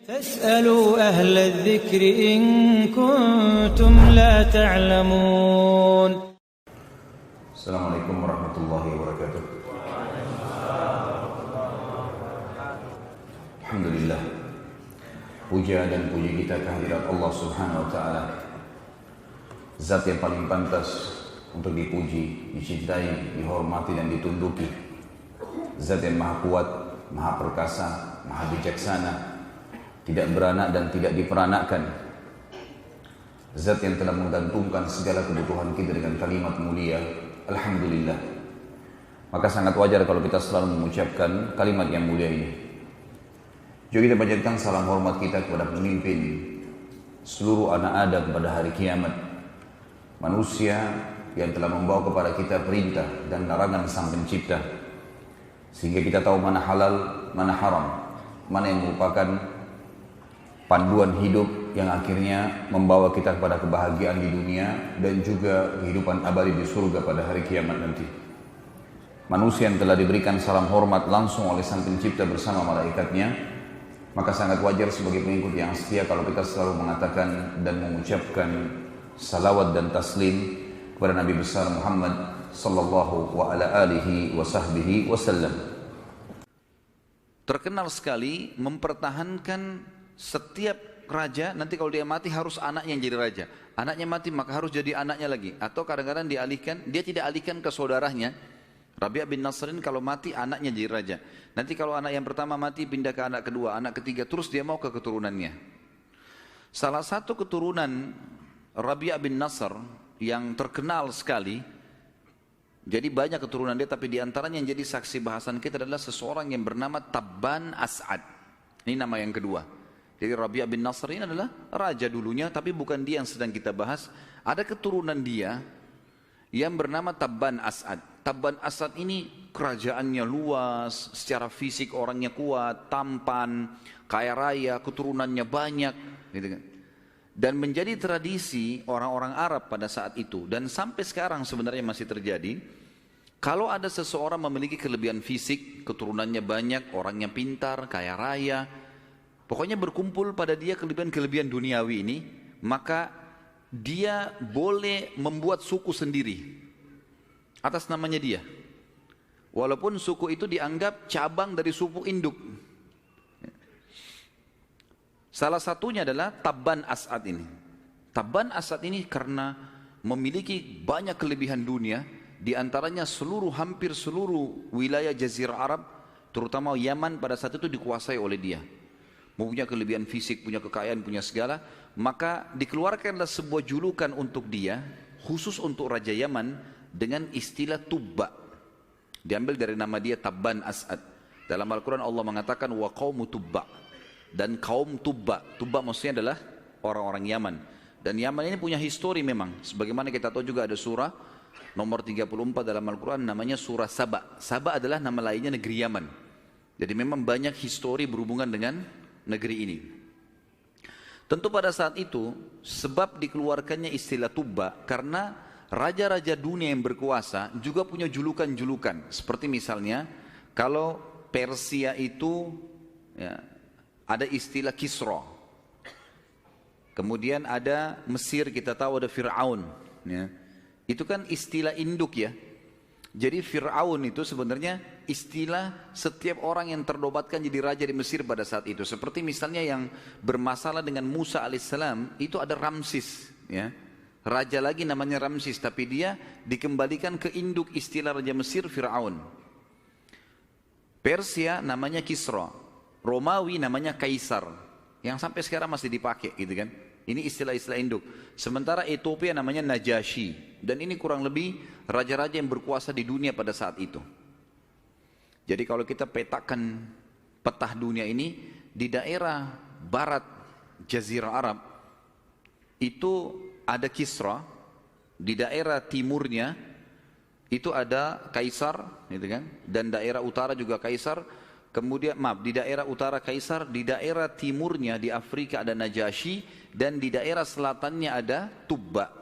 فاسألوا أهل الذكر إن كنتم لا تعلمون. السلام عليكم ورحمة الله وبركاته. Alhamdulillah, puja dan puji kita kehadirat Allah Subhanahu wa Ta'ala, Zat yang paling pantas untuk dipuji, dicintai, dihormati dan ditunduki. Zat yang maha kuat, maha perkasa, maha bijaksana, tidak beranak dan tidak diperanakkan. Zat yang telah menggantungkan segala kebutuhan kita dengan kalimat mulia, Alhamdulillah. Maka sangat wajar kalau kita selalu mengucapkan kalimat yang mulia ini. Juga kita panjatkan salam hormat kita kepada pemimpin seluruh anak Adam pada hari kiamat, manusia yang telah membawa kepada kita perintah dan larangan Sang Pencipta, sehingga kita tahu mana halal, mana haram, mana yang merupakan panduan hidup yang akhirnya membawa kita kepada kebahagiaan di dunia dan juga kehidupan abadi di surga pada hari kiamat nanti. Manusia yang telah diberikan salam hormat langsung oleh Sang Pencipta bersama malaikatnya, maka sangat wajar sebagai pengikut yang setia kalau kita selalu mengatakan dan mengucapkan salawat dan taslim kepada Nabi besar Muhammad sallallahu wa ala alihi wa sahbihi wasallam. Terkenal sekali mempertahankan setiap raja, nanti kalau dia mati harus anaknya yang jadi raja. Anaknya mati maka harus jadi anaknya lagi. Atau kadang-kadang dialihkan, dia tidak alihkan ke saudaranya. Rabi' bin Nasrin kalau mati anaknya jadi raja. Nanti kalau anak yang pertama mati pindah ke anak kedua, anak ketiga, terus dia mau ke keturunannya. Salah satu keturunan Rabi' bin Nasr yang terkenal sekali, jadi banyak keturunan dia, tapi diantaranya yang jadi saksi bahasan kita adalah seseorang yang bernama Tabban As'ad. Ini nama yang kedua. Jadi Rabi' bin Nasr ini adalah raja dulunya, tapi bukan dia yang sedang kita bahas. Ada keturunan dia yang bernama Tabban As'ad. Tabban As'ad ini kerajaannya luas, secara fisik orangnya kuat, tampan, kaya raya, keturunannya banyak, gitu kan. Dan menjadi tradisi orang-orang Arab pada saat itu, dan sampai sekarang sebenarnya masih terjadi. Kalau ada seseorang memiliki kelebihan fisik, keturunannya banyak, orangnya pintar, kaya raya, pokoknya berkumpul pada dia kelebihan-kelebihan duniawi ini, maka dia boleh membuat suku sendiri atas namanya dia. Walaupun suku itu dianggap cabang dari suku induk. Salah satunya adalah Tabban As'ad ini. Tabban As'ad ini karena memiliki banyak kelebihan dunia, di antaranya hampir seluruh wilayah Jazirah Arab, terutama Yaman pada saat itu dikuasai oleh dia. Mempunyai kelebihan fisik, punya kekayaan, punya segala, maka dikeluarkanlah sebuah julukan untuk dia, khusus untuk Raja Yaman, dengan istilah Tubba. Diambil dari nama dia Tabban As'ad. Dalam Al-Quran Allah mengatakan wa qaumu Tubba, dan kaum Tubba. Tubba maksudnya adalah orang-orang Yaman. Dan Yaman ini punya histori memang. Sebagaimana kita tahu juga ada surah nomor 34 dalam Al-Quran namanya surah Saba. Saba adalah nama lainnya negeri Yaman. Jadi memang banyak histori berhubungan dengan negeri ini. Tentu pada saat itu sebab dikeluarkannya istilah Tubba karena raja-raja dunia yang berkuasa juga punya julukan-julukan. Seperti misalnya kalau Persia itu ya, ada istilah Kisra. Kemudian ada Mesir, kita tahu ada Fir'aun ya. Itu kan istilah induk ya. Jadi Fir'aun itu sebenarnya istilah setiap orang yang ternobatkan jadi raja di Mesir pada saat itu. Seperti misalnya yang bermasalah dengan Musa alaihissalam, itu ada Ramsis ya. Raja lagi namanya Ramsis, tapi dia dikembalikan ke induk istilah raja Mesir Fir'aun. Persia namanya Kisra, Romawi namanya Kaisar, yang sampai sekarang masih dipakai gitu kan. Ini istilah-istilah induk. Sementara Ethiopia namanya Najasyi. Dan ini kurang lebih raja-raja yang berkuasa di dunia pada saat itu. Jadi kalau kita petakan peta dunia ini, di daerah barat Jazirah Arab itu ada Kisra, di daerah timurnya itu ada Kaisar, gitu kan? Dan daerah utara juga Kaisar. Kemudian di daerah utara Kaisar, di daerah timurnya di Afrika ada Najasyi, dan di daerah selatannya ada Tubba.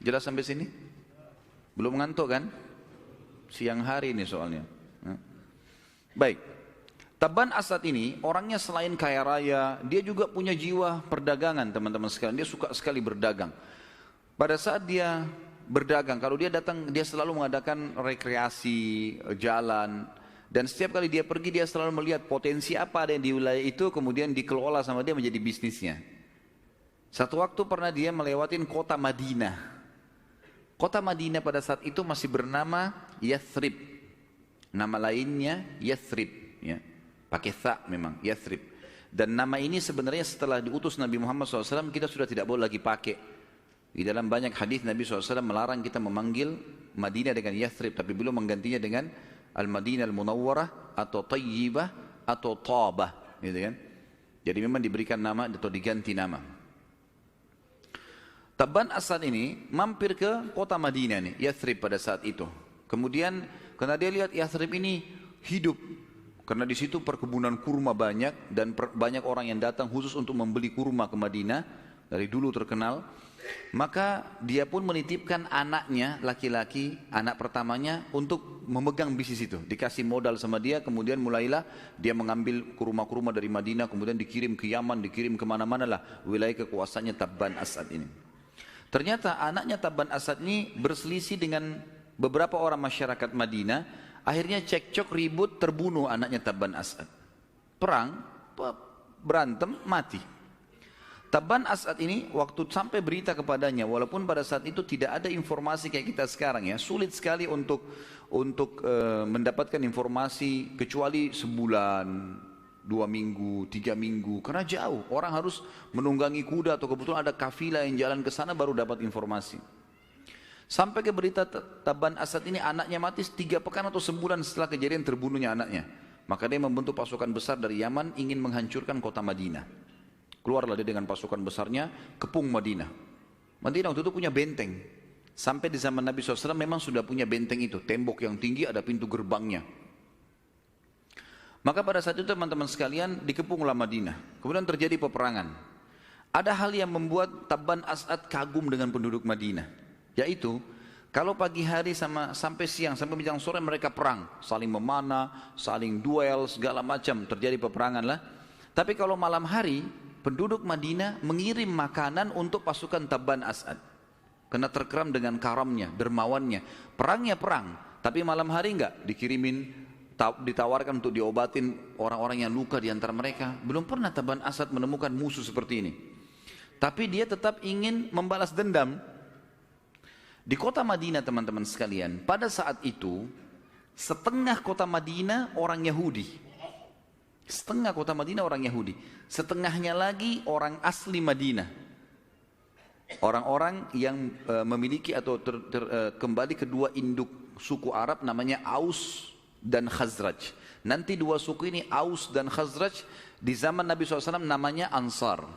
Jelas sampai sini? Belum ngantuk kan? Siang hari ini soalnya. Baik. Tabban Asad ini orangnya selain kaya raya, dia juga punya jiwa perdagangan teman-teman sekalian. Dia suka sekali berdagang. Pada saat dia berdagang, kalau dia datang, dia selalu mengadakan rekreasi, jalan. Dan setiap kali dia pergi, dia selalu melihat potensi apa ada yang di wilayah itu, kemudian dikelola sama dia menjadi bisnisnya. Satu waktu pernah dia melewati kota Madinah. Kota Madinah pada saat itu masih bernama Yathrib. Nama lainnya Yathrib, ya. Pakai tha memang, Yathrib. Dan nama ini sebenarnya setelah diutus Nabi Muhammad SAW kita sudah tidak boleh lagi pakai. Di dalam banyak hadis Nabi SAW melarang kita memanggil Madinah dengan Yathrib, tapi beliau menggantinya dengan Al-Madinah Al-Munawwarah atau Tayyibah atau Tabah, gitu kan. Jadi memang diberikan nama atau diganti nama. Tabban Asad ini mampir ke kota Madinah nih, Yathrib pada saat itu. Kemudian karena dia lihat Yathrib ini hidup, karena di situ perkebunan kurma banyak dan banyak orang yang datang khusus untuk membeli kurma ke Madinah, dari dulu terkenal. Maka dia pun menitipkan anaknya laki-laki, anak pertamanya untuk memegang bisnis itu. Dikasih modal sama dia, kemudian mulailah dia mengambil kurma-kurma dari Madinah, kemudian dikirim ke Yaman, dikirim kemana-mana lah wilayah kekuasaannya Tabban Asad ini. Ternyata anaknya Tabban Asad ini berselisih dengan beberapa orang masyarakat Madinah. Akhirnya cekcok, ribut, terbunuh anaknya Tabban Asad. Perang, berantem, mati. Tabban Asad ini waktu sampai berita kepadanya, walaupun pada saat itu tidak ada informasi kayak kita sekarang ya, sulit sekali untuk mendapatkan informasi kecuali sebulan, 2 minggu, 3 minggu, karena jauh. Orang harus menunggangi kuda atau kebetulan ada kafilah yang jalan ke sana baru dapat informasi. Sampai ke berita Tabban Asad ini anaknya mati 3 pekan atau sebulan setelah kejadian terbunuhnya anaknya. Maka dia membentuk pasukan besar dari Yaman ingin menghancurkan kota Madinah. Keluarlah dia dengan pasukan besarnya, kepung Madinah. Madinah waktu itu punya benteng. Sampai di zaman Nabi SAW memang sudah punya benteng itu. Tembok yang tinggi, ada pintu gerbangnya. Maka pada saat itu teman-teman sekalian dikepunglah Madinah. Kemudian terjadi peperangan. Ada hal yang membuat Tabban Asad kagum dengan penduduk Madinah. Yaitu kalau pagi hari sampai siang sampai menjelang sore mereka perang, saling memanah, saling duel, segala macam terjadi peperangan lah. Tapi kalau malam hari penduduk Madinah mengirim makanan untuk pasukan Tabban Asad, karena terkeram dengan karamnya, dermawannya. Perangnya perang, tapi malam hari enggak dikirimin, ditawarkan untuk diobatin orang-orang yang luka di antara mereka. Belum pernah Tabban Asad menemukan musuh seperti ini. Tapi dia tetap ingin membalas dendam. Di kota Madinah teman-teman sekalian, pada saat itu setengah kota Madinah orang Yahudi. Setengah kota Madinah orang Yahudi. Setengahnya lagi orang asli Madinah. Orang-orang yang memiliki atau kembali kedua induk suku Arab namanya Aus dan Khazraj. Nanti dua suku ini Aus dan Khazraj di zaman Nabi SAW namanya Ansar.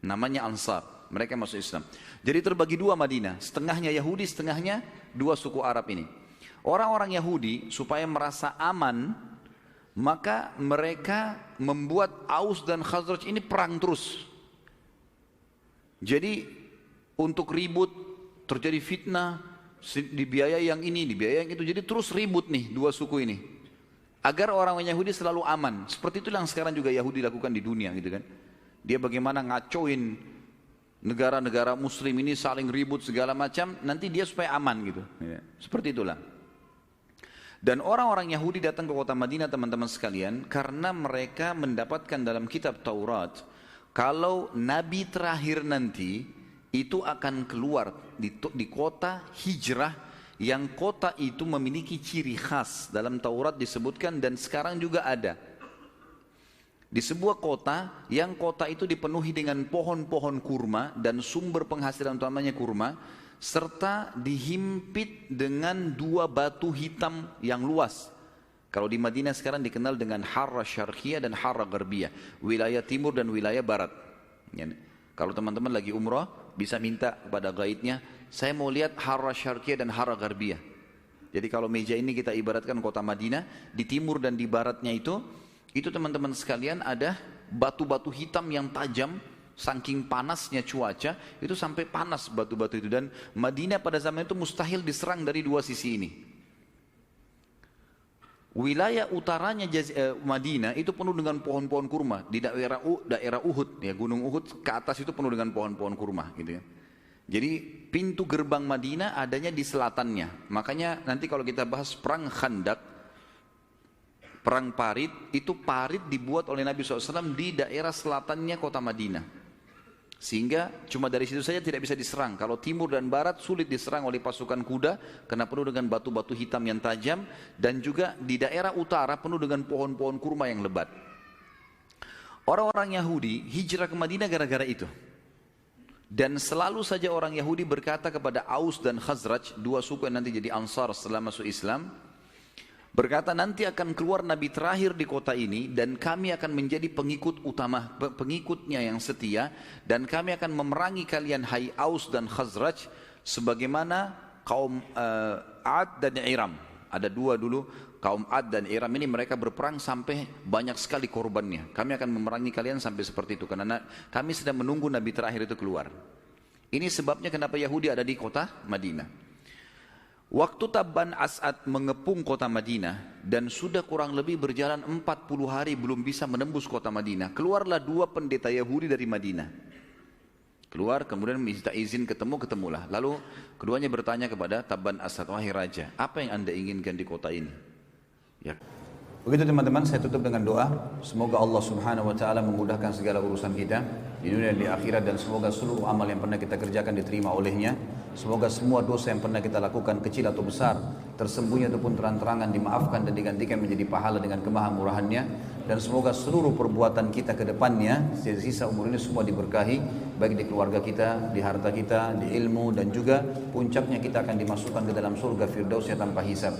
Namanya Ansar. Mereka masuk Islam. Jadi terbagi dua Madinah, setengahnya Yahudi, setengahnya dua suku Arab ini. Orang-orang Yahudi supaya merasa aman, maka mereka membuat Aus dan Khazraj ini perang terus. Jadi untuk ribut, terjadi fitnah, dibiayai yang ini, dibiayai yang itu. Jadi terus ribut nih dua suku ini. Agar orang Yahudi selalu aman. Seperti itu yang sekarang juga Yahudi lakukan di dunia gitu kan. Dia bagaimana ngacoin negara-negara muslim ini saling ribut segala macam, nanti dia supaya aman gitu. Ya, seperti itulah. Dan orang-orang Yahudi datang ke kota Madinah teman-teman sekalian, karena mereka mendapatkan dalam kitab Taurat, kalau Nabi terakhir nanti, itu akan keluar di kota hijrah, yang kota itu memiliki ciri khas. Dalam Taurat disebutkan dan sekarang juga ada. Di sebuah kota, yang kota itu dipenuhi dengan pohon-pohon kurma dan sumber penghasilan utamanya kurma, serta dihimpit dengan dua batu hitam yang luas. Kalau di Madinah sekarang dikenal dengan Harra Syarqiyah dan Harra Gharbiyah, wilayah timur dan wilayah barat. Kalau teman-teman lagi umrah, bisa minta kepada guide-nya, saya mau lihat Harra Syarqiyah dan Harra Gharbiyah. Jadi kalau meja ini kita ibaratkan kota Madinah, di timur dan di baratnya itu teman-teman sekalian ada batu-batu hitam yang tajam, saking panasnya cuaca, itu sampai panas batu-batu itu. Dan Madinah pada zaman itu mustahil diserang dari dua sisi ini. Wilayah utaranya Madinah itu penuh dengan pohon-pohon kurma. Di daerah Uhud, ya Gunung Uhud ke atas itu penuh dengan pohon-pohon kurma, gitu ya. Jadi pintu gerbang Madinah adanya di selatannya. Makanya nanti kalau kita bahas perang Khandak, perang Parit, itu parit dibuat oleh Nabi SAW di daerah selatannya kota Madinah. Sehingga cuma dari situ saja tidak bisa diserang. Kalau timur dan barat sulit diserang oleh pasukan kuda karena penuh dengan batu-batu hitam yang tajam, dan juga di daerah utara penuh dengan pohon-pohon kurma yang lebat. Orang-orang Yahudi hijrah ke Madinah gara-gara itu. Dan selalu saja orang Yahudi berkata kepada Aus dan Khazraj, dua suku yang nanti jadi Ansar setelah masuk Islam, berkata, nanti akan keluar Nabi terakhir di kota ini dan kami akan menjadi pengikut utama, pengikutnya yang setia, dan kami akan memerangi kalian hai Aus dan Khazraj sebagaimana kaum Ad dan Iram. Ada dua dulu, kaum Ad dan Iram ini mereka berperang sampai banyak sekali korbannya. Kami akan memerangi kalian sampai seperti itu karena kami sedang menunggu Nabi terakhir itu keluar. Ini sebabnya kenapa Yahudi ada di kota Madinah. Waktu Tabban As'ad mengepung kota Madinah dan sudah kurang lebih berjalan 40 hari belum bisa menembus kota Madinah, keluarlah dua pendeta Yahudi dari Madinah. Keluar kemudian minta izin ketemulah. Lalu keduanya bertanya kepada Tabban As'ad, wahai raja, apa yang anda inginkan di kota ini? Ya. Begitu teman-teman, saya tutup dengan doa. Semoga Allah Subhanahu wa taala memudahkan segala urusan kita di dunia dan di akhirat, dan semoga seluruh amal yang pernah kita kerjakan diterima olehnya. Semoga semua dosa yang pernah kita lakukan, kecil atau besar, tersembunyi ataupun terang-terangan, dimaafkan dan digantikan menjadi pahala dengan kemahamurahannya. Dan semoga seluruh perbuatan kita ke depannya, sisa umur ini semua diberkahi, baik di keluarga kita, di harta kita, di ilmu, dan juga puncaknya kita akan dimasukkan ke dalam surga Firdausnya tanpa hisab.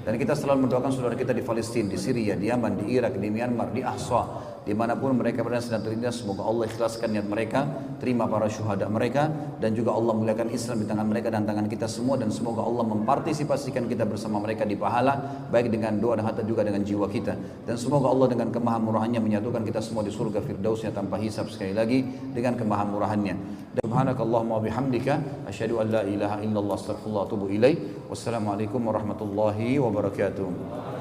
Dan kita selalu mendoakan saudara kita di Palestina, di Syria, di Yaman, di Irak, di Myanmar, di Ahsa, dimanapun mereka berada sedang terlindas. Semoga Allah ikhlaskan niat mereka, terima para syuhada mereka, dan juga Allah muliakan Islam di tangan mereka dan tangan kita semua. Dan semoga Allah mempartisipasikan kita bersama mereka di pahala, baik dengan doa dan harta juga dengan jiwa kita. Dan semoga Allah dengan kemahamurahannya menyatukan kita semua di surga Firdausnya tanpa hisab, sekali lagi dengan kemahamurahannya. Subhanakallahumma bihamdika asyhadu an la ilaha illallah astaghfirullah wa atubu ilaih. Wassalamualaikum warahmatullahi wabarakatuh.